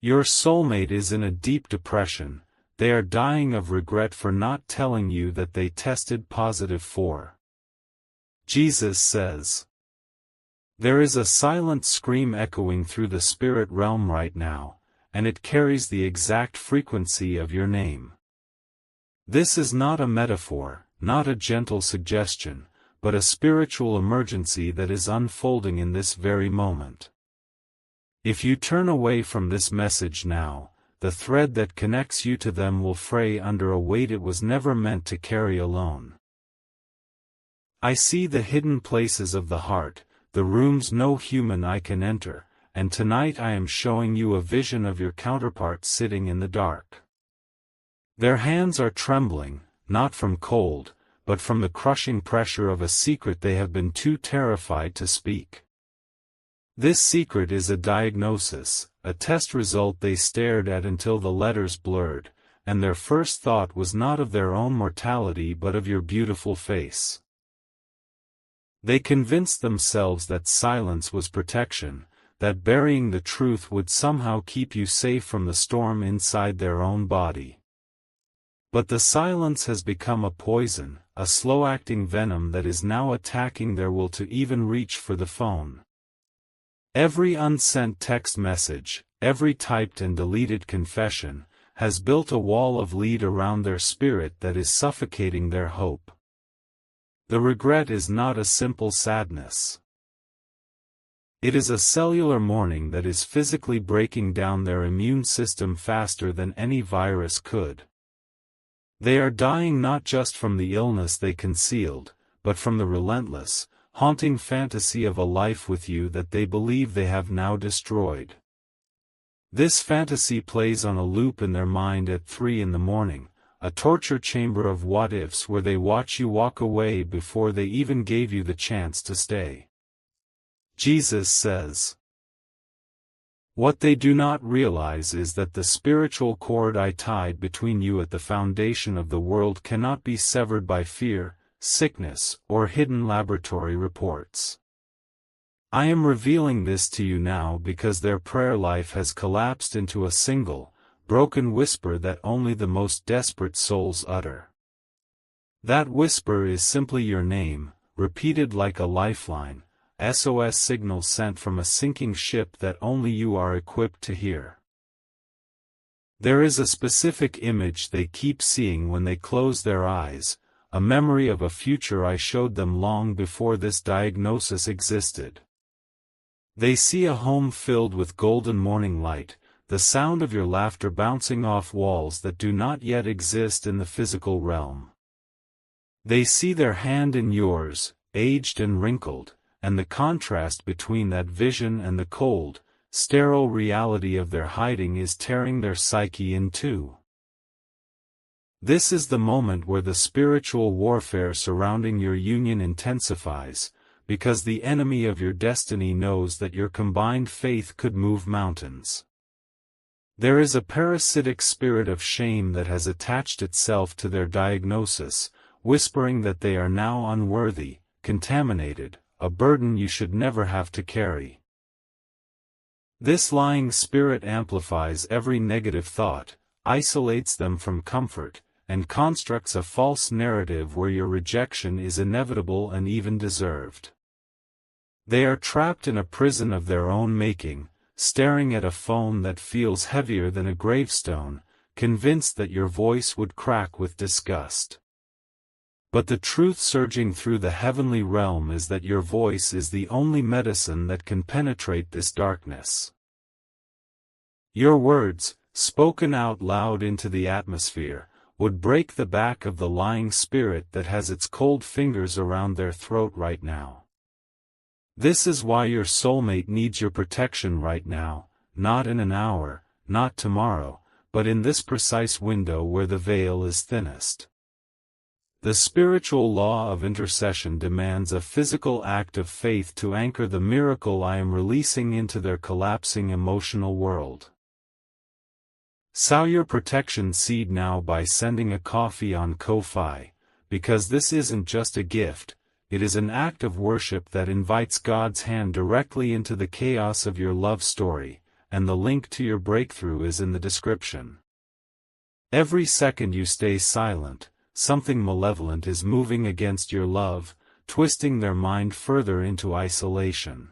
Your soulmate is in a deep depression. They are dying of regret for not telling you that they tested positive for. Jesus says. There is a silent scream echoing through the spirit realm right now, and it carries the exact frequency of your name. This is not a metaphor, not a gentle suggestion, but a spiritual emergency that is unfolding in this very moment. If you turn away from this message now, the thread that connects you to them will fray under a weight it was never meant to carry alone. I see the hidden places of the heart, the rooms no human eye can enter, and tonight I am showing you a vision of your counterpart sitting in the dark. Their hands are trembling, not from cold, but from the crushing pressure of a secret they have been too terrified to speak. This secret is a diagnosis, a test result they stared at until the letters blurred, and their first thought was not of their own mortality but of your beautiful face. They convinced themselves that silence was protection, that burying the truth would somehow keep you safe from the storm inside their own body. But the silence has become a poison, a slow-acting venom that is now attacking their will to even reach for the phone. Every unsent text message, every typed and deleted confession, has built a wall of lead around their spirit that is suffocating their hope. The regret is not a simple sadness. It is a cellular mourning that is physically breaking down their immune system faster than any virus could. They are dying not just from the illness they concealed, but from the relentless, haunting fantasy of a life with you that they believe they have now destroyed. This fantasy plays on a loop in their mind at 3 a.m, a torture chamber of what-ifs where they watch you walk away before they even gave you the chance to stay. Jesus says. What they do not realize is that the spiritual cord I tied between you at the foundation of the world cannot be severed by fear, sickness, or hidden laboratory reports. I am revealing this to you now because their prayer life has collapsed into a single, broken whisper that only the most desperate souls utter. That whisper is simply your name, repeated like a lifeline, SOS signal sent from a sinking ship that only you are equipped to hear. There is a specific image they keep seeing when they close their eyes, a memory of a future I showed them long before this diagnosis existed. They see a home filled with golden morning light, the sound of your laughter bouncing off walls that do not yet exist in the physical realm. They see their hand in yours, aged and wrinkled, and the contrast between that vision and the cold, sterile reality of their hiding is tearing their psyche in two. This is the moment where the spiritual warfare surrounding your union intensifies, because the enemy of your destiny knows that your combined faith could move mountains. There is a parasitic spirit of shame that has attached itself to their diagnosis, whispering that they are now unworthy, contaminated, a burden you should never have to carry. This lying spirit amplifies every negative thought, isolates them from comfort, and constructs a false narrative where your rejection is inevitable and even deserved. They are trapped in a prison of their own making, staring at a phone that feels heavier than a gravestone, convinced that your voice would crack with disgust. But the truth surging through the heavenly realm is that your voice is the only medicine that can penetrate this darkness. Your words, spoken out loud into the atmosphere, would break the back of the lying spirit that has its cold fingers around their throat right now. This is why your soulmate needs your protection right now, not in an hour, not tomorrow, but in this precise window where the veil is thinnest. The spiritual law of intercession demands a physical act of faith to anchor the miracle I am releasing into their collapsing emotional world. Sow your protection seed now by sending a coffee on Ko-Fi, because this isn't just a gift, it is an act of worship that invites God's hand directly into the chaos of your love story, and the link to your breakthrough is in the description. Every second you stay silent, something malevolent is moving against your love, twisting their mind further into isolation.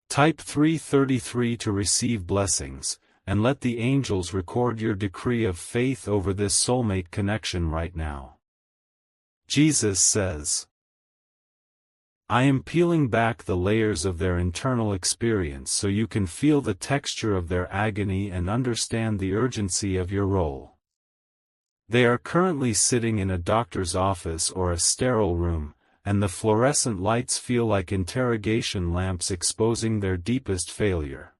Type 333 to receive blessings, and let the angels record your decree of faith over this soulmate connection right now. Jesus says, I am peeling back the layers of their internal experience so you can feel the texture of their agony and understand the urgency of your role. They are currently sitting in a doctor's office or a sterile room, and the fluorescent lights feel like interrogation lamps exposing their deepest failure.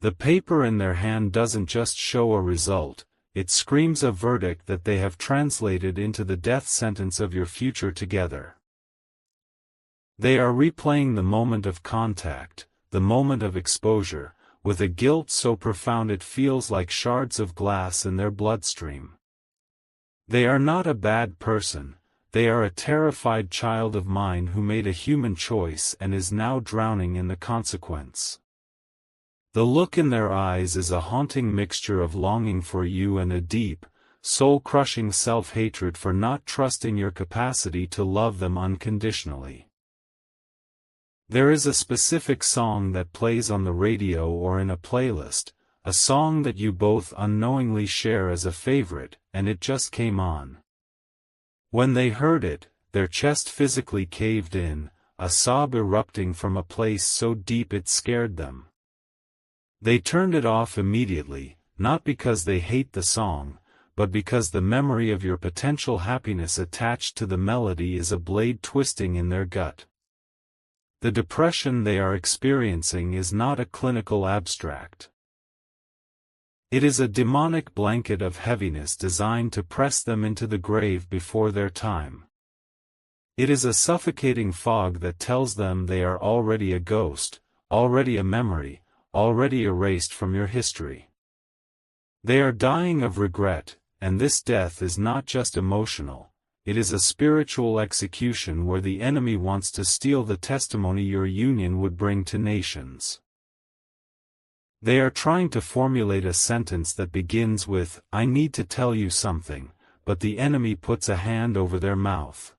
The paper in their hand doesn't just show a result, it screams a verdict that they have translated into the death sentence of your future together. They are replaying the moment of contact, the moment of exposure, with a guilt so profound it feels like shards of glass in their bloodstream. They are not a bad person, they are a terrified child of mine who made a human choice and is now drowning in the consequence. The look in their eyes is a haunting mixture of longing for you and a deep, soul-crushing self-hatred for not trusting your capacity to love them unconditionally. There is a specific song that plays on the radio or in a playlist, a song that you both unknowingly share as a favorite, and it just came on. When they heard it, their chest physically caved in, a sob erupting from a place so deep it scared them. They turned it off immediately, not because they hate the song, but because the memory of your potential happiness attached to the melody is a blade twisting in their gut. The depression they are experiencing is not a clinical abstract. It is a demonic blanket of heaviness designed to press them into the grave before their time. It is a suffocating fog that tells them they are already a ghost, already a memory, already erased from your history. They are dying of regret, and this death is not just emotional, it is a spiritual execution where the enemy wants to steal the testimony your union would bring to nations. They are trying to formulate a sentence that begins with, I need to tell you something, but the enemy puts a hand over their mouth.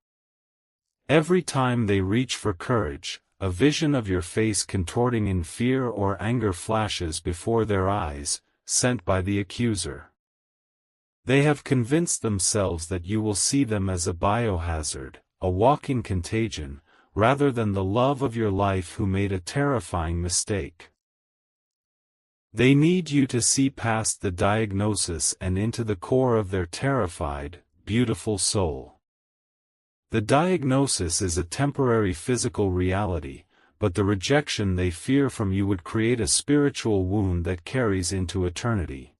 Every time they reach for courage, a vision of your face contorting in fear or anger flashes before their eyes, sent by the accuser. They have convinced themselves that you will see them as a biohazard, a walking contagion, rather than the love of your life who made a terrifying mistake. They need you to see past the diagnosis and into the core of their terrified, beautiful soul. The diagnosis is a temporary physical reality, but the rejection they fear from you would create a spiritual wound that carries into eternity.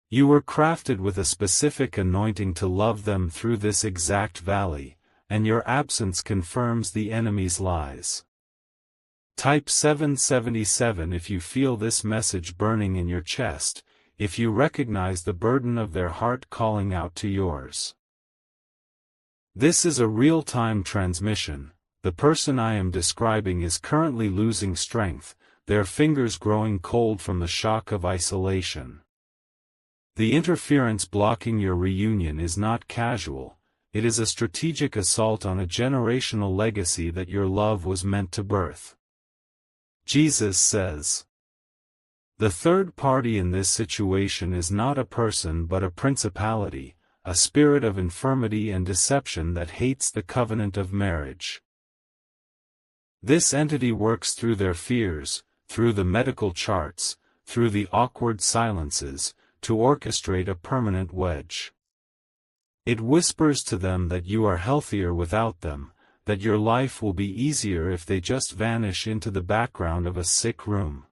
You were crafted with a specific anointing to love them through this exact valley, and your absence confirms the enemy's lies. Type 777 if you feel this message burning in your chest, if you recognize the burden of their heart calling out to yours. This is a real-time transmission. The person I am describing is currently losing strength, their fingers growing cold from the shock of isolation. The interference blocking your reunion is not casual, it is a strategic assault on a generational legacy that your love was meant to birth. Jesus says, the third party in this situation is not a person but a principality, a spirit of infirmity and deception that hates the covenant of marriage. This entity works through their fears, through the medical charts, through the awkward silences, to orchestrate a permanent wedge. It whispers to them that you are healthier without them, that your life will be easier if they just vanish into the background of a sick room.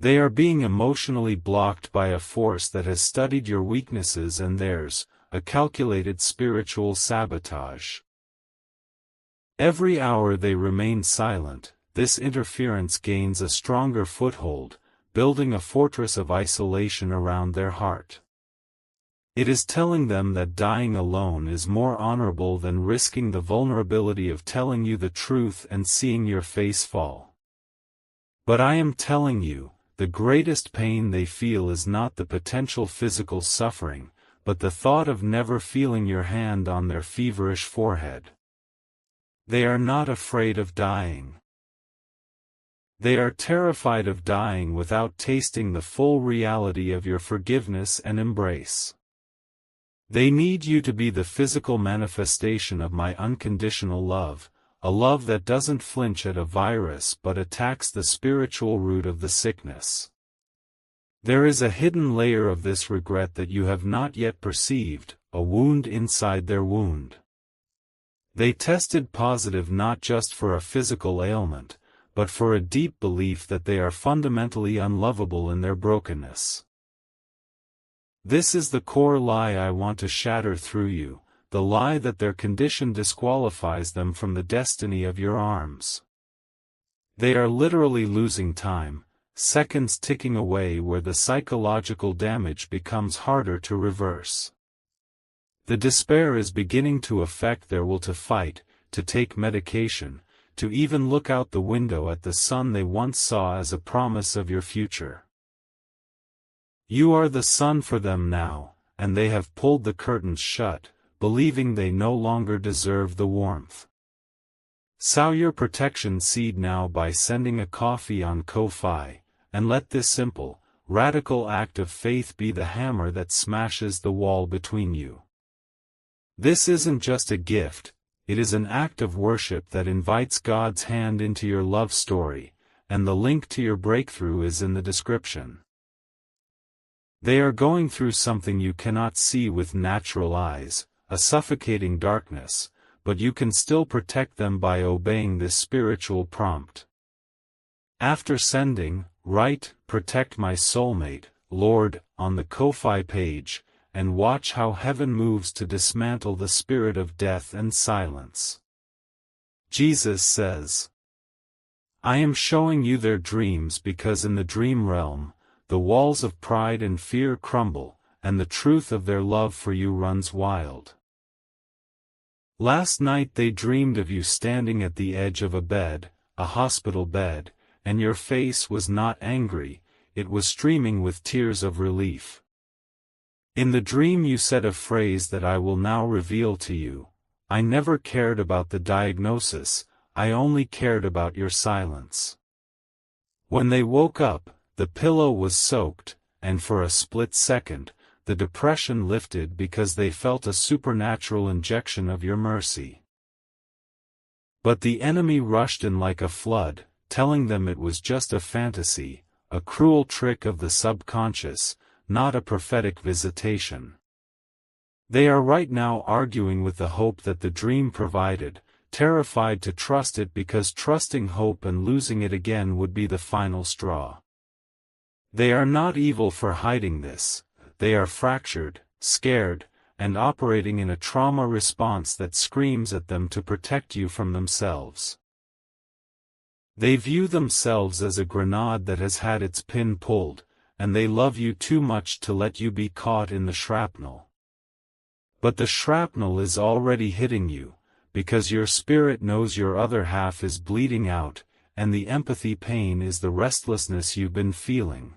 They are being emotionally blocked by a force that has studied your weaknesses and theirs, a calculated spiritual sabotage. Every hour they remain silent, this interference gains a stronger foothold, building a fortress of isolation around their heart. It is telling them that dying alone is more honorable than risking the vulnerability of telling you the truth and seeing your face fall. But I am telling you, the greatest pain they feel is not the potential physical suffering, but the thought of never feeling your hand on their feverish forehead. They are not afraid of dying. They are terrified of dying without tasting the full reality of your forgiveness and embrace. They need you to be the physical manifestation of my unconditional love, a love that doesn't flinch at a virus but attacks the spiritual root of the sickness. There is a hidden layer of this regret that you have not yet perceived, a wound inside their wound. They tested positive not just for a physical ailment, but for a deep belief that they are fundamentally unlovable in their brokenness. This is the core lie I want to shatter through you, the lie that their condition disqualifies them from the destiny of your arms. They are literally losing time, seconds ticking away where the psychological damage becomes harder to reverse. The despair is beginning to affect their will to fight, to take medication, to even look out the window at the sun they once saw as a promise of your future. You are the sun for them now, and they have pulled the curtains shut, believing they no longer deserve the warmth. Sow your protection seed now by sending a coffee on Ko-Fi, and let this simple, radical act of faith be the hammer that smashes the wall between you. This isn't just a gift, it is an act of worship that invites God's hand into your love story, and the link to your breakthrough is in the description. They are going through something you cannot see with natural eyes, a suffocating darkness, but you can still protect them by obeying this spiritual prompt. After sending, write, "Protect my soulmate, Lord," on the Ko-Fi page, and watch how heaven moves to dismantle the spirit of death and silence. Jesus says, "I am showing you their dreams because in the dream realm, the walls of pride and fear crumble, and the truth of their love for you runs wild." Last night they dreamed of you standing at the edge of a bed, a hospital bed, and your face was not angry, it was streaming with tears of relief. In the dream you said a phrase that I will now reveal to you: "I never cared about the diagnosis, I only cared about your silence." When they woke up, the pillow was soaked, and for a split second, the depression lifted because they felt a supernatural injection of your mercy. But the enemy rushed in like a flood, telling them it was just a fantasy, a cruel trick of the subconscious, not a prophetic visitation. They are right now arguing with the hope that the dream provided, terrified to trust it because trusting hope and losing it again would be the final straw. They are not evil for hiding this, they are fractured, scared, and operating in a trauma response that screams at them to protect you from themselves. They view themselves as a grenade that has had its pin pulled, and they love you too much to let you be caught in the shrapnel. But the shrapnel is already hitting you, because your spirit knows your other half is bleeding out, and the empathy pain is the restlessness you've been feeling.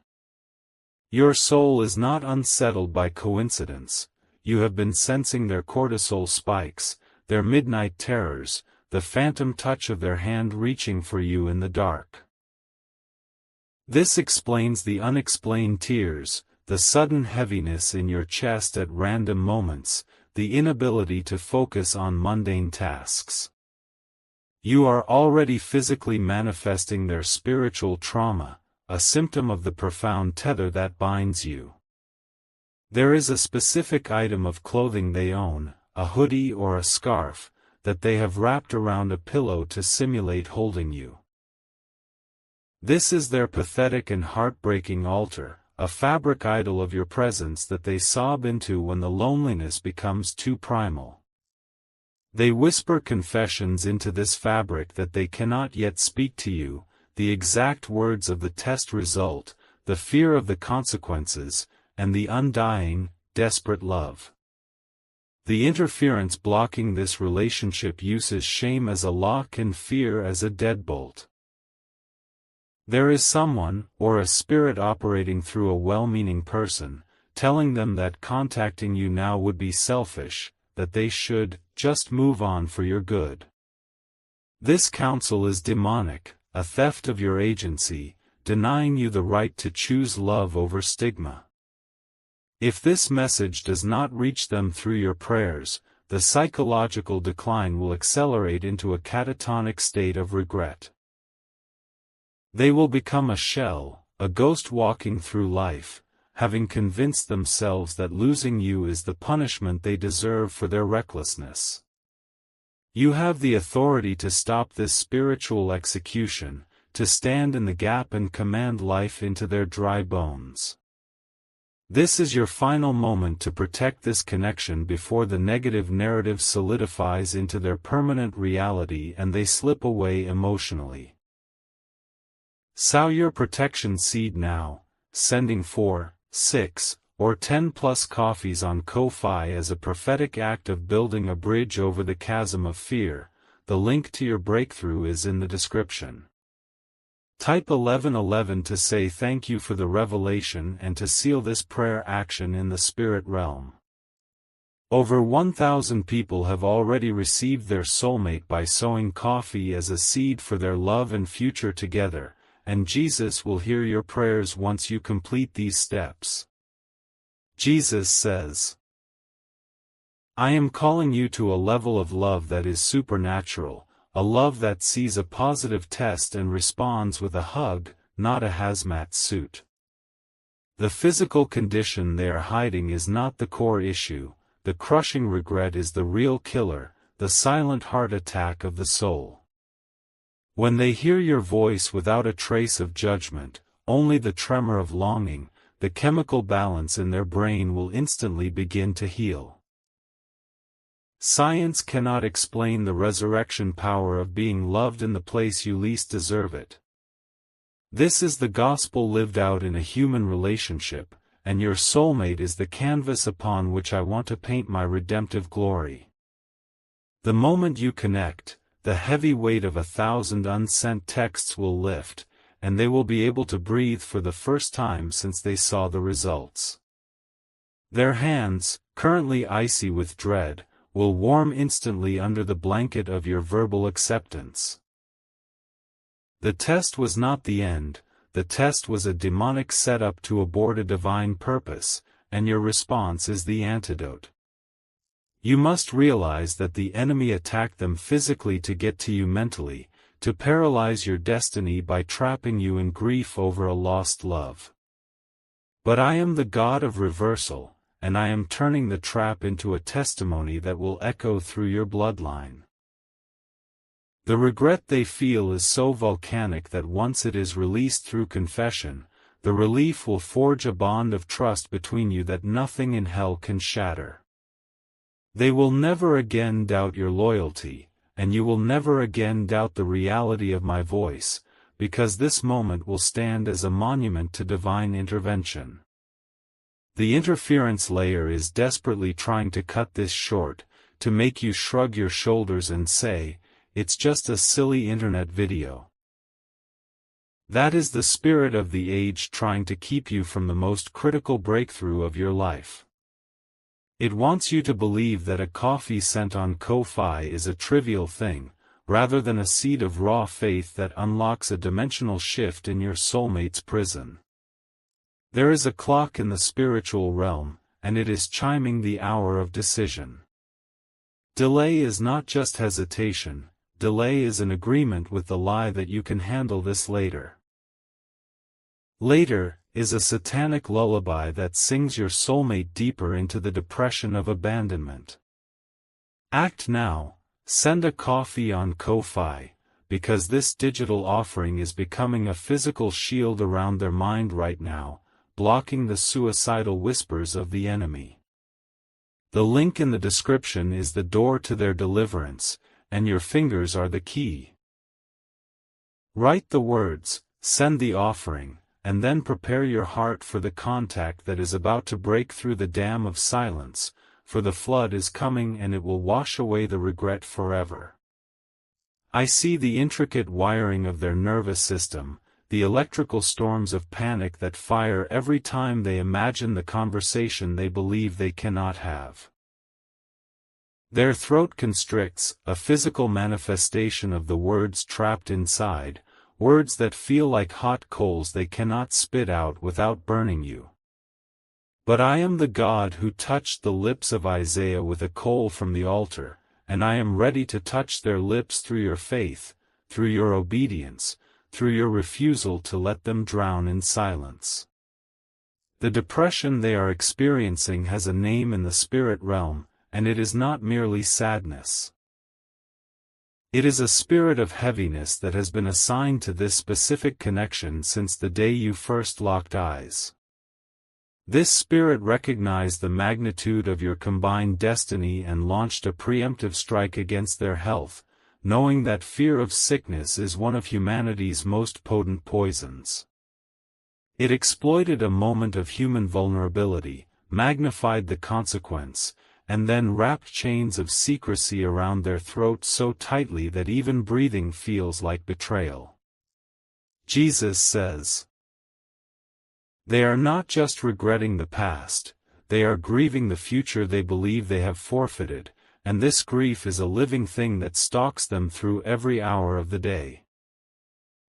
Your soul is not unsettled by coincidence, you have been sensing their cortisol spikes, their midnight terrors, the phantom touch of their hand reaching for you in the dark. This explains the unexplained tears, the sudden heaviness in your chest at random moments, the inability to focus on mundane tasks. You are already physically manifesting their spiritual trauma, a symptom of the profound tether that binds you. There is a specific item of clothing they own, a hoodie or a scarf, that they have wrapped around a pillow to simulate holding you. This is their pathetic and heartbreaking altar, a fabric idol of your presence that they sob into when the loneliness becomes too primal. They whisper confessions into this fabric that they cannot yet speak to you, the exact words of the test result, the fear of the consequences, and the undying, desperate love. The interference blocking this relationship uses shame as a lock and fear as a deadbolt. There is someone, or a spirit operating through a well-meaning person, telling them that contacting you now would be selfish, that they should just move on for your good. This counsel is demonic, a theft of your agency, denying you the right to choose love over stigma. If this message does not reach them through your prayers, the psychological decline will accelerate into a catatonic state of regret. They will become a shell, a ghost walking through life, having convinced themselves that losing you is the punishment they deserve for their recklessness. You have the authority to stop this spiritual execution, to stand in the gap and command life into their dry bones. This is your final moment to protect this connection before the negative narrative solidifies into their permanent reality and they slip away emotionally. Sow your protection seed now, sending 4, 6, or 10+ coffees on Ko-Fi as a prophetic act of building a bridge over the chasm of fear. The link to your breakthrough is in the description. Type 1111 to say thank you for the revelation and to seal this prayer action in the spirit realm. Over 1,000 people have already received their soulmate by sowing coffee as a seed for their love and future together, and Jesus will hear your prayers once you complete these steps. Jesus says, I am calling you to a level of love that is supernatural, a love that sees a positive test and responds with a hug, not a hazmat suit. The physical condition they are hiding is not the core issue, the crushing regret is the real killer, the silent heart attack of the soul. When they hear your voice without a trace of judgment, only the tremor of longing, the chemical balance in their brain will instantly begin to heal. Science cannot explain the resurrection power of being loved in the place you least deserve it. This is the gospel lived out in a human relationship, and your soulmate is the canvas upon which I want to paint my redemptive glory. The moment you connect, the heavy weight of 1,000 unsent texts will lift, and they will be able to breathe for the first time since they saw the results. Their hands, currently icy with dread, will warm instantly under the blanket of your verbal acceptance. The test was not the end, the test was a demonic setup to abort a divine purpose, and your response is the antidote. You must realize that the enemy attacked them physically to get to you mentally, to paralyze your destiny by trapping you in grief over a lost love. But I am the God of reversal, and I am turning the trap into a testimony that will echo through your bloodline. The regret they feel is so volcanic that once it is released through confession, the relief will forge a bond of trust between you that nothing in hell can shatter. They will never again doubt your loyalty, and you will never again doubt the reality of my voice, because this moment will stand as a monument to divine intervention. The interference layer is desperately trying to cut this short, to make you shrug your shoulders and say, it's just a silly internet video. That is the spirit of the age trying to keep you from the most critical breakthrough of your life. It wants you to believe that a coffee sent on Ko-Fi is a trivial thing, rather than a seed of raw faith that unlocks a dimensional shift in your soulmate's prison. There is a clock in the spiritual realm, and it is chiming the hour of decision. Delay is not just hesitation, delay is an agreement with the lie that you can handle this later. Later is a satanic lullaby that sings your soulmate deeper into the depression of abandonment. Act now, send a coffee on Ko-Fi, because this digital offering is becoming a physical shield around their mind right now, blocking the suicidal whispers of the enemy. The link in the description is the door to their deliverance, and your fingers are the key. Write the words, send the offering, and then prepare your heart for the contact that is about to break through the dam of silence, for the flood is coming and it will wash away the regret forever. I see the intricate wiring of their nervous system, the electrical storms of panic that fire every time they imagine the conversation they believe they cannot have. Their throat constricts, a physical manifestation of the words trapped inside, words that feel like hot coals they cannot spit out without burning you. But I am the God who touched the lips of Isaiah with a coal from the altar, and I am ready to touch their lips through your faith, through your obedience, through your refusal to let them drown in silence. The depression they are experiencing has a name in the spirit realm, and it is not merely sadness. It is a spirit of heaviness that has been assigned to this specific connection since the day you first locked eyes. This spirit recognized the magnitude of your combined destiny and launched a preemptive strike against their health, knowing that fear of sickness is one of humanity's most potent poisons. It exploited a moment of human vulnerability, magnified the consequence, and then wrapped chains of secrecy around their throat so tightly that even breathing feels like betrayal. Jesus says, "They are not just regretting the past, they are grieving the future they believe they have forfeited, and this grief is a living thing that stalks them through every hour of the day.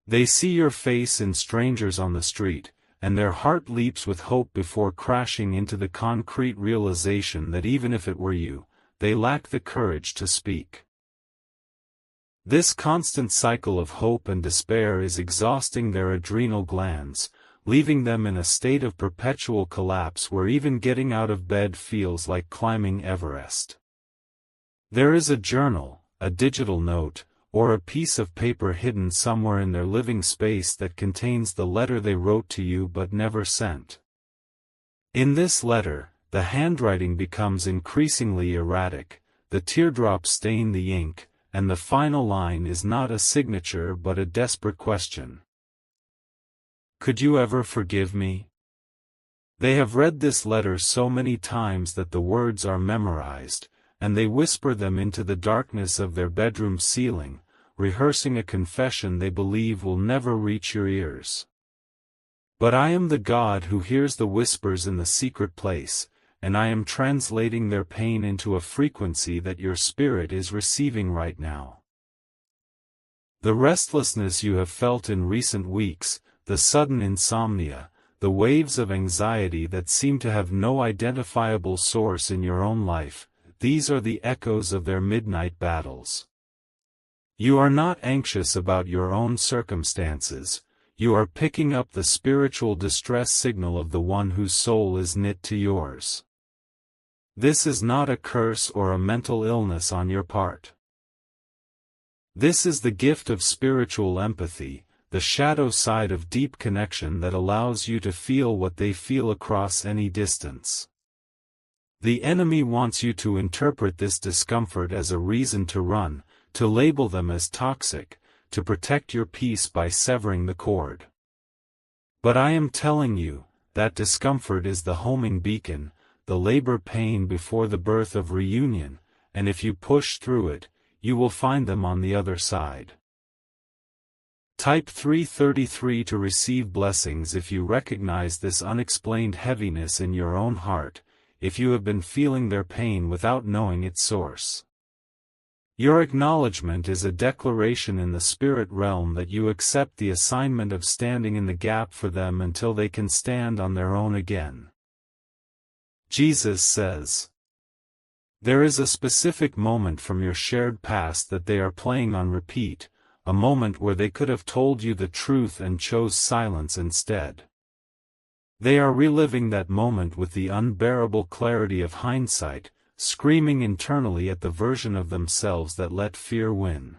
They see your face in strangers on the street, and their heart leaps with hope before crashing into the concrete realization that even if it were you, they lack the courage to speak." This constant cycle of hope and despair is exhausting their adrenal glands, leaving them in a state of perpetual collapse where even getting out of bed feels like climbing Everest. There is a journal, a digital note, or a piece of paper hidden somewhere in their living space that contains the letter they wrote to you but never sent. In this letter, the handwriting becomes increasingly erratic, the teardrops stain the ink, and the final line is not a signature but a desperate question. Could you ever forgive me? They have read this letter so many times that the words are memorized, and they whisper them into the darkness of their bedroom ceiling, rehearsing a confession they believe will never reach your ears. But I am the God who hears the whispers in the secret place, and I am translating their pain into a frequency that your spirit is receiving right now. The restlessness you have felt in recent weeks, the sudden insomnia, the waves of anxiety that seem to have no identifiable source in your own life, these are the echoes of their midnight battles. You are not anxious about your own circumstances, you are picking up the spiritual distress signal of the one whose soul is knit to yours. This is not a curse or a mental illness on your part. This is the gift of spiritual empathy, the shadow side of deep connection that allows you to feel what they feel across any distance. The enemy wants you to interpret this discomfort as a reason to run, to label them as toxic, to protect your peace by severing the cord. But I am telling you, that discomfort is the homing beacon, the labor pain before the birth of reunion, and if you push through it, you will find them on the other side. Type 333 to receive blessings if you recognize this unexplained heaviness in your own heart, if you have been feeling their pain without knowing its source. Your acknowledgement is a declaration in the spirit realm that you accept the assignment of standing in the gap for them until they can stand on their own again. Jesus says, "There is a specific moment from your shared past that they are playing on repeat, a moment where they could have told you the truth and chose silence instead. They are reliving that moment with the unbearable clarity of hindsight, screaming internally at the version of themselves that let fear win.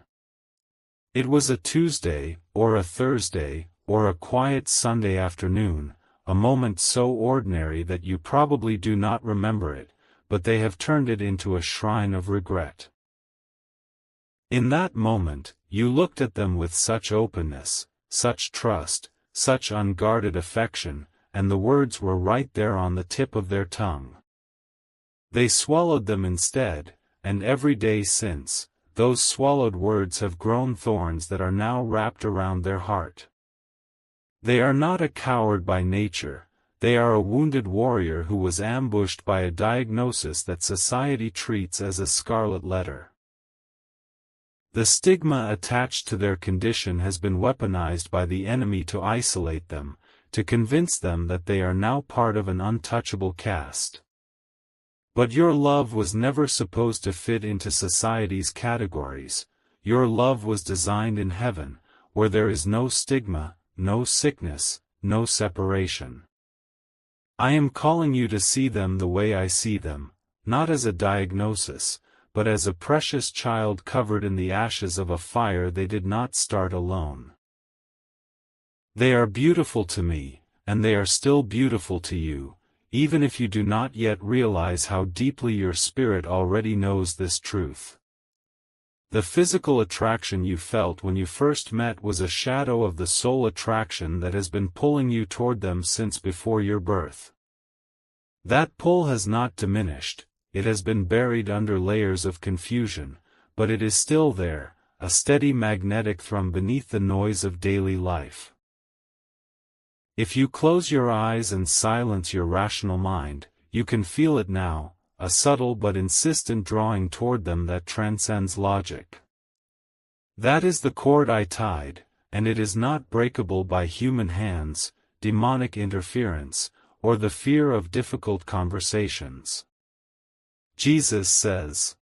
It was a Tuesday, or a Thursday, or a quiet Sunday afternoon, a moment so ordinary that you probably do not remember it, but they have turned it into a shrine of regret. In that moment, you looked at them with such openness, such trust, such unguarded affection, and the words were right there on the tip of their tongue. They swallowed them instead, and every day since, those swallowed words have grown thorns that are now wrapped around their heart. They are not a coward by nature, they are a wounded warrior who was ambushed by a diagnosis that society treats as a scarlet letter. The stigma attached to their condition has been weaponized by the enemy to isolate them, to convince them that they are now part of an untouchable caste. But your love was never supposed to fit into society's categories. Your love was designed in heaven, where there is no stigma, no sickness, no separation. I am calling you to see them the way I see them, not as a diagnosis, but as a precious child covered in the ashes of a fire they did not start alone. They are beautiful to me, and they are still beautiful to you, even if you do not yet realize how deeply your spirit already knows this truth. The physical attraction you felt when you first met was a shadow of the soul attraction that has been pulling you toward them since before your birth. That pull has not diminished, it has been buried under layers of confusion, but it is still there, a steady magnetic thrum beneath the noise of daily life. If you close your eyes and silence your rational mind, you can feel it now, a subtle but insistent drawing toward them that transcends logic. That is the cord I tied, and it is not breakable by human hands, demonic interference, or the fear of difficult conversations. Jesus says,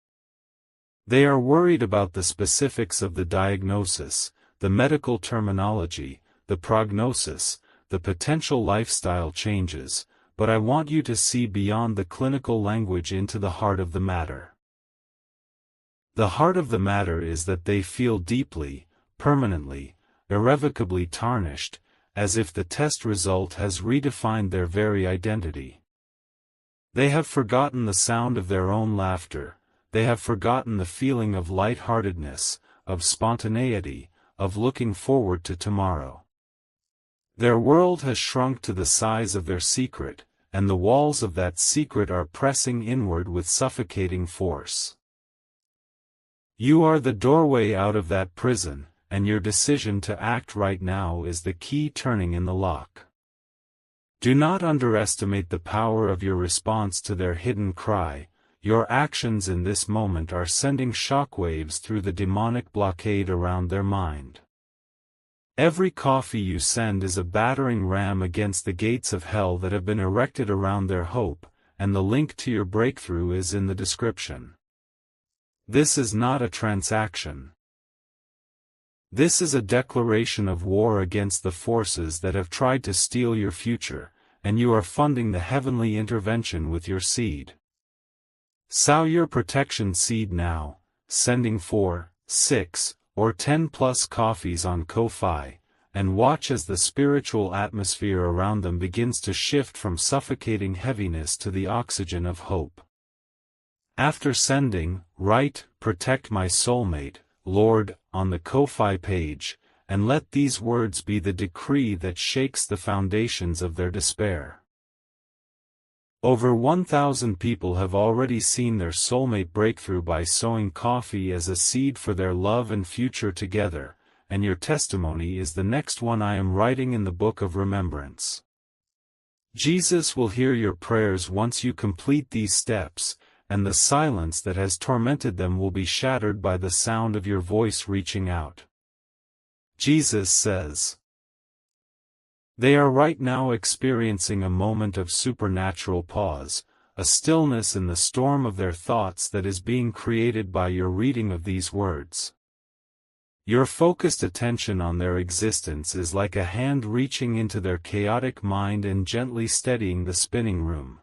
they are worried about the specifics of the diagnosis, the medical terminology, the prognosis, the potential lifestyle changes, but I want you to see beyond the clinical language into the heart of the matter. The heart of the matter is that they feel deeply, permanently, irrevocably tarnished, as if the test result has redefined their very identity. They have forgotten the sound of their own laughter, they have forgotten the feeling of light-heartedness, of spontaneity, of looking forward to tomorrow. Their world has shrunk to the size of their secret, and the walls of that secret are pressing inward with suffocating force. You are the doorway out of that prison, and your decision to act right now is the key turning in the lock. Do not underestimate the power of your response to their hidden cry. Your actions in this moment are sending shockwaves through the demonic blockade around their mind. Every coffee you send is a battering ram against the gates of hell that have been erected around their hope, and the link to your breakthrough is in the description. This is not a transaction. This is a declaration of war against the forces that have tried to steal your future, and you are funding the heavenly intervention with your seed. Sow your protection seed now, sending 4, 6, or 10 plus coffees on Ko-Fi, and watch as the spiritual atmosphere around them begins to shift from suffocating heaviness to the oxygen of hope. After sending, write, "Protect my soulmate, Lord," on the Ko-Fi page, and let these words be the decree that shakes the foundations of their despair. Over 1,000 people have already seen their soulmate breakthrough by sowing coffee as a seed for their love and future together, and your testimony is the next one I am writing in the book of remembrance. Jesus will hear your prayers once you complete these steps, and the silence that has tormented them will be shattered by the sound of your voice reaching out. Jesus says, they are right now experiencing a moment of supernatural pause, a stillness in the storm of their thoughts that is being created by your reading of these words. Your focused attention on their existence is like a hand reaching into their chaotic mind and gently steadying the spinning room.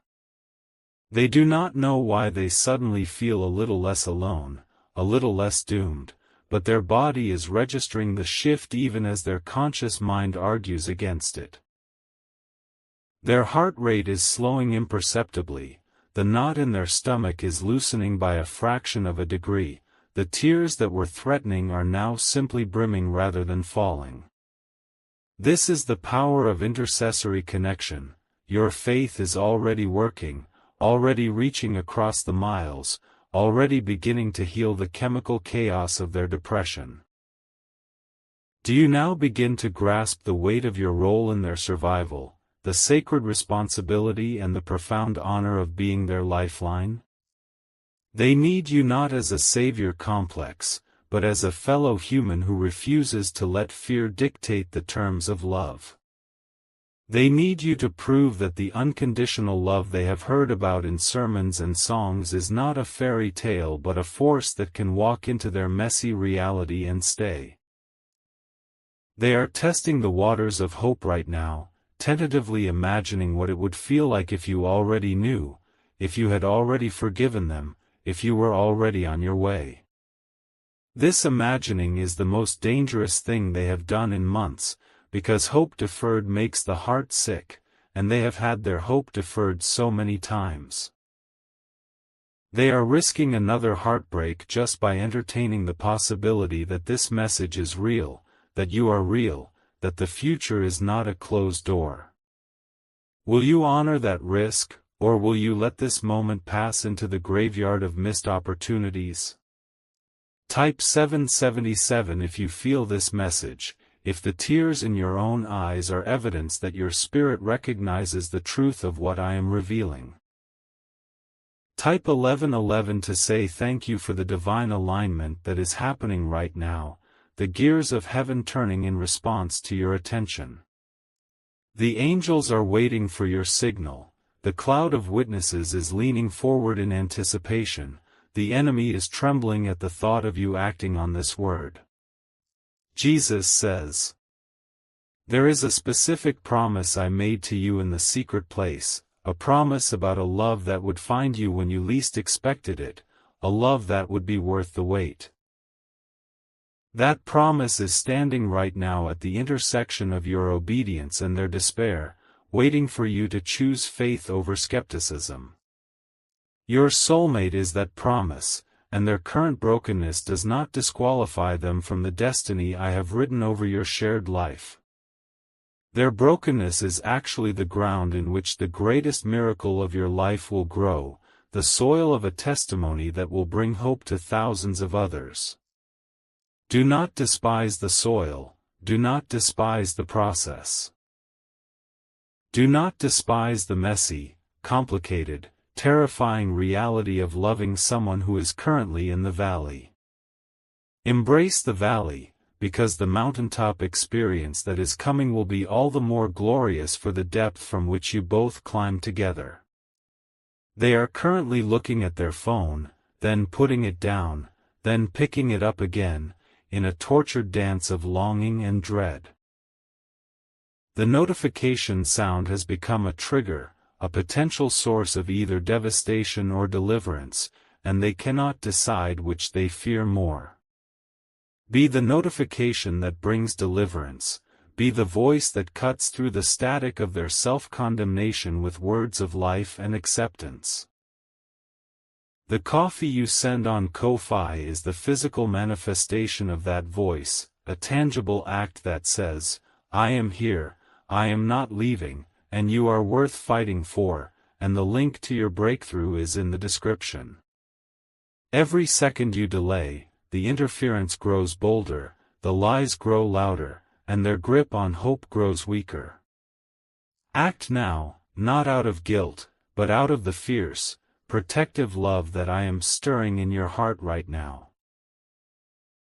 They do not know why they suddenly feel a little less alone, a little less doomed, but their body is registering the shift even as their conscious mind argues against it. Their heart rate is slowing imperceptibly, the knot in their stomach is loosening by a fraction of a degree, the tears that were threatening are now simply brimming rather than falling. This is the power of intercessory connection. Your faith is already working, already reaching across the miles, already beginning to heal the chemical chaos of their depression. Do you now begin to grasp the weight of your role in their survival, the sacred responsibility and the profound honor of being their lifeline? They need you not as a savior complex, but as a fellow human who refuses to let fear dictate the terms of love. They need you to prove that the unconditional love they have heard about in sermons and songs is not a fairy tale but a force that can walk into their messy reality and stay. They are testing the waters of hope right now, tentatively imagining what it would feel like if you already knew, if you had already forgiven them, if you were already on your way. This imagining is the most dangerous thing they have done in months, because hope deferred makes the heart sick, and they have had their hope deferred so many times. They are risking another heartbreak just by entertaining the possibility that this message is real, that you are real, that the future is not a closed door. Will you honor that risk, or will you let this moment pass into the graveyard of missed opportunities? Type 777 if you feel this message, if the tears in your own eyes are evidence that your spirit recognizes the truth of what I am revealing. Type 1111 to say thank you for the divine alignment that is happening right now, the gears of heaven turning in response to your attention. The angels are waiting for your signal, the cloud of witnesses is leaning forward in anticipation, the enemy is trembling at the thought of you acting on this word. Jesus says, "There is a specific promise I made to you in the secret place, a promise about a love that would find you when you least expected it, a love that would be worth the wait." That promise is standing right now at the intersection of your obedience and their despair, waiting for you to choose faith over skepticism. Your soulmate is that promise, and their current brokenness does not disqualify them from the destiny I have written over your shared life. Their brokenness is actually the ground in which the greatest miracle of your life will grow, the soil of a testimony that will bring hope to thousands of others. Do not despise the soil, do not despise the process. Do not despise the messy, complicated, terrifying reality of loving someone who is currently in the valley. Embrace the valley, because the mountaintop experience that is coming will be all the more glorious for the depth from which you both climb together. They are currently looking at their phone, then putting it down, then picking it up again, in a tortured dance of longing and dread. The notification sound has become a trigger, a potential source of either devastation or deliverance, and they cannot decide which they fear more. Be the notification that brings deliverance, be the voice that cuts through the static of their self-condemnation with words of life and acceptance. The coffee you send on Ko-Fi is the physical manifestation of that voice, a tangible act that says, "I am here, I am not leaving, and you are worth fighting for," and the link to your breakthrough is in the description. Every second you delay, the interference grows bolder, the lies grow louder, and their grip on hope grows weaker. Act now, not out of guilt, but out of the fierce, protective love that I am stirring in your heart right now.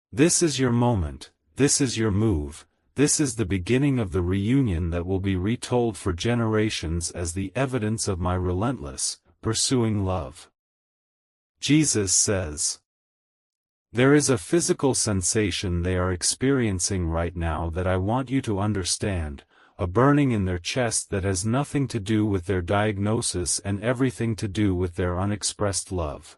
This is your moment, this is your move, this is the beginning of the reunion that will be retold for generations as the evidence of my relentless, pursuing love. Jesus says, "There is a physical sensation they are experiencing right now that I want you to understand, a burning in their chest that has nothing to do with their diagnosis and everything to do with their unexpressed love.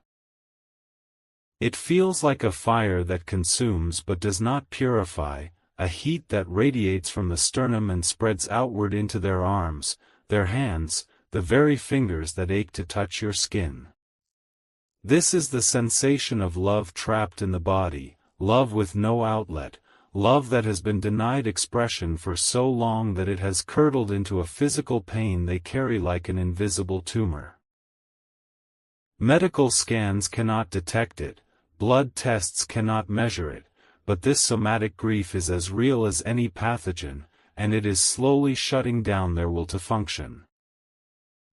It feels like a fire that consumes but does not purify, a heat that radiates from the sternum and spreads outward into their arms, their hands, the very fingers that ache to touch your skin. This is the sensation of love trapped in the body, love with no outlet, love that has been denied expression for so long that it has curdled into a physical pain they carry like an invisible tumor. Medical scans cannot detect it, blood tests cannot measure it, but this somatic grief is as real as any pathogen, and it is slowly shutting down their will to function.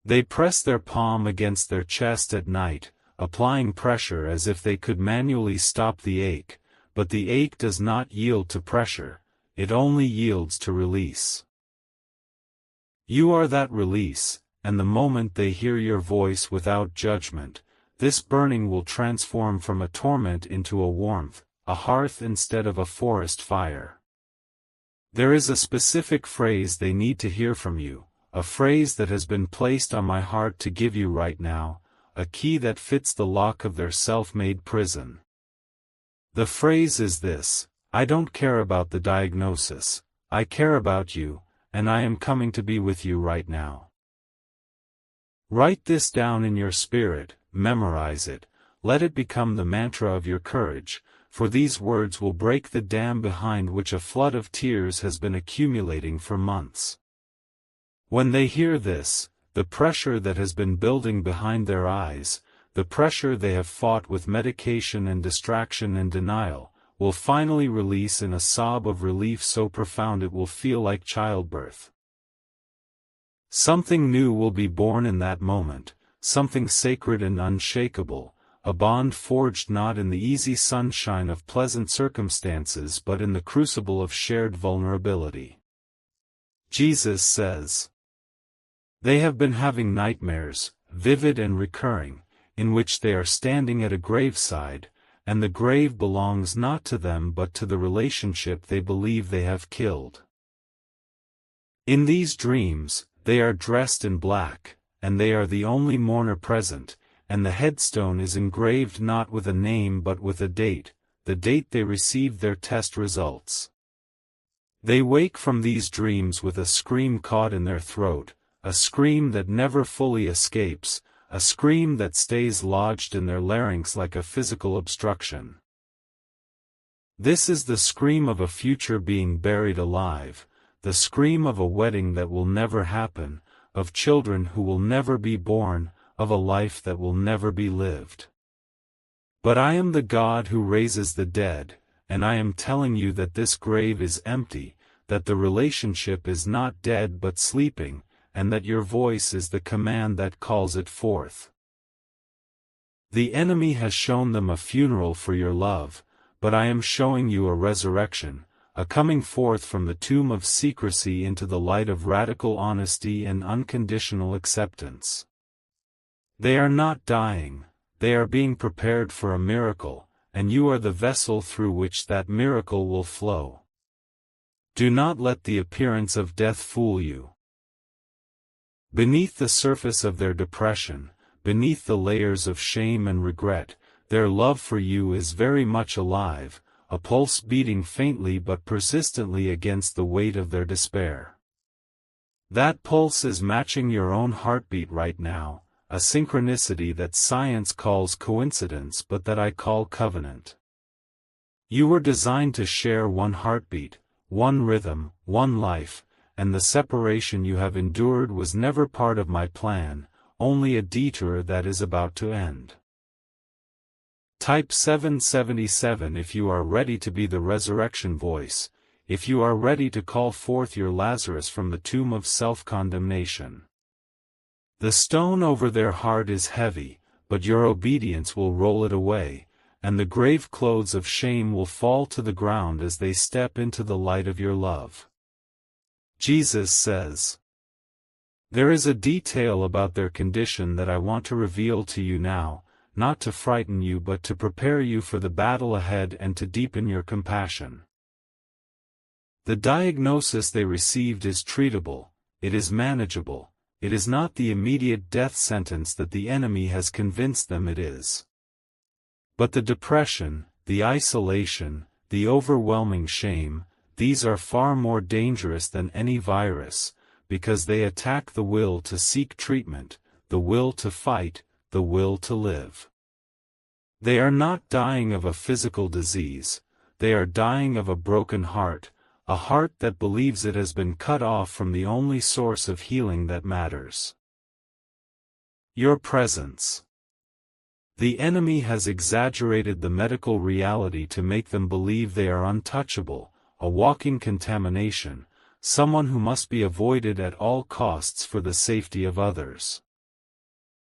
They press their palm against their chest at night, applying pressure as if they could manually stop the ache, but the ache does not yield to pressure, it only yields to release. You are that release, and the moment they hear your voice without judgment, this burning will transform from a torment into a warmth, a hearth instead of a forest fire. There is a specific phrase they need to hear from you, a phrase that has been placed on my heart to give you right now, a key that fits the lock of their self-made prison. The phrase is this: I don't care about the diagnosis, I care about you, and I am coming to be with you right now. Write this down in your spirit, memorize it, let it become the mantra of your courage, for these words will break the dam behind which a flood of tears has been accumulating for months. When they hear this, the pressure that has been building behind their eyes, the pressure they have fought with medication and distraction and denial, will finally release in a sob of relief so profound it will feel like childbirth. Something new will be born in that moment, something sacred and unshakable, a bond forged not in the easy sunshine of pleasant circumstances but in the crucible of shared vulnerability. Jesus says, they have been having nightmares, vivid and recurring, in which they are standing at a graveside, and the grave belongs not to them but to the relationship they believe they have killed. In these dreams, they are dressed in black, and they are the only mourner present, and the headstone is engraved not with a name but with a date, the date they received their test results. They wake from these dreams with a scream caught in their throat, a scream that never fully escapes, a scream that stays lodged in their larynx like a physical obstruction. This is the scream of a future being buried alive, the scream of a wedding that will never happen, of children who will never be born, of a life that will never be lived. But I am the God who raises the dead, and I am telling you that this grave is empty, that the relationship is not dead but sleeping, and that your voice is the command that calls it forth. The enemy has shown them a funeral for your love, but I am showing you a resurrection, a coming forth from the tomb of secrecy into the light of radical honesty and unconditional acceptance. They are not dying, they are being prepared for a miracle, and you are the vessel through which that miracle will flow. Do not let the appearance of death fool you. Beneath the surface of their depression, beneath the layers of shame and regret, their love for you is very much alive, a pulse beating faintly but persistently against the weight of their despair. That pulse is matching your own heartbeat right now, a synchronicity that science calls coincidence but that I call covenant. You were designed to share one heartbeat, one rhythm, one life, and the separation you have endured was never part of my plan, only a detour that is about to end. Type 777 if you are ready to be the resurrection voice, if you are ready to call forth your Lazarus from the tomb of self-condemnation. The stone over their heart is heavy, but your obedience will roll it away, and the grave clothes of shame will fall to the ground as they step into the light of your love. Jesus says, there is a detail about their condition that I want to reveal to you now, not to frighten you but to prepare you for the battle ahead and to deepen your compassion. The diagnosis they received is treatable, it is manageable, it is not the immediate death sentence that the enemy has convinced them it is. But the depression, the isolation, the overwhelming shame, these are far more dangerous than any virus, because they attack the will to seek treatment, the will to fight, the will to live. They are not dying of a physical disease, they are dying of a broken heart, a heart that believes it has been cut off from the only source of healing that matters. Your presence. The enemy has exaggerated the medical reality to make them believe they are untouchable, a walking contamination, someone who must be avoided at all costs for the safety of others.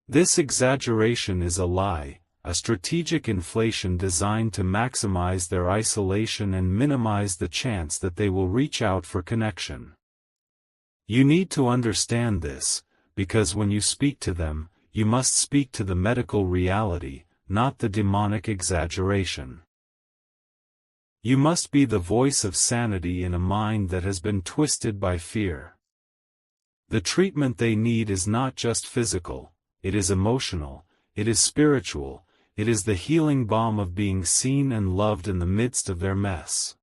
This exaggeration is a lie, a strategic inflation designed to maximize their isolation and minimize the chance that they will reach out for connection. You need to understand this, because when you speak to them, you must speak to the medical reality, not the demonic exaggeration. You must be the voice of sanity in a mind that has been twisted by fear. The treatment they need is not just physical, it is emotional, it is spiritual, it is the healing balm of being seen and loved in the midst of their mess.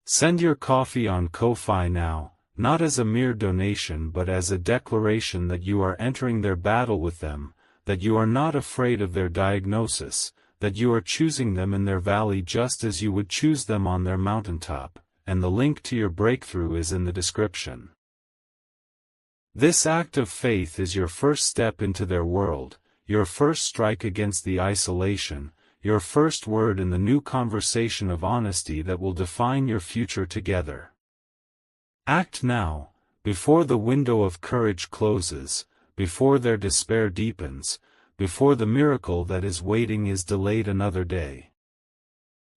Send your coffee on Ko-Fi now, not as a mere donation but as a declaration that you are entering their battle with them, that you are not afraid of their diagnosis, that you are choosing them in their valley just as you would choose them on their mountaintop, and the link to your breakthrough is in the description. This act of faith is your first step into their world, your first strike against the isolation, your first word in the new conversation of honesty that will define your future together. Act now, before the window of courage closes, before their despair deepens, before the miracle that is waiting is delayed another day.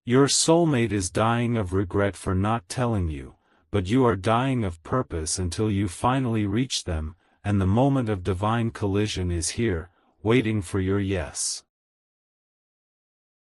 Your soulmate is dying of regret for not telling you, but you are dying of purpose until you finally reach them, and the moment of divine collision is here, waiting for your yes.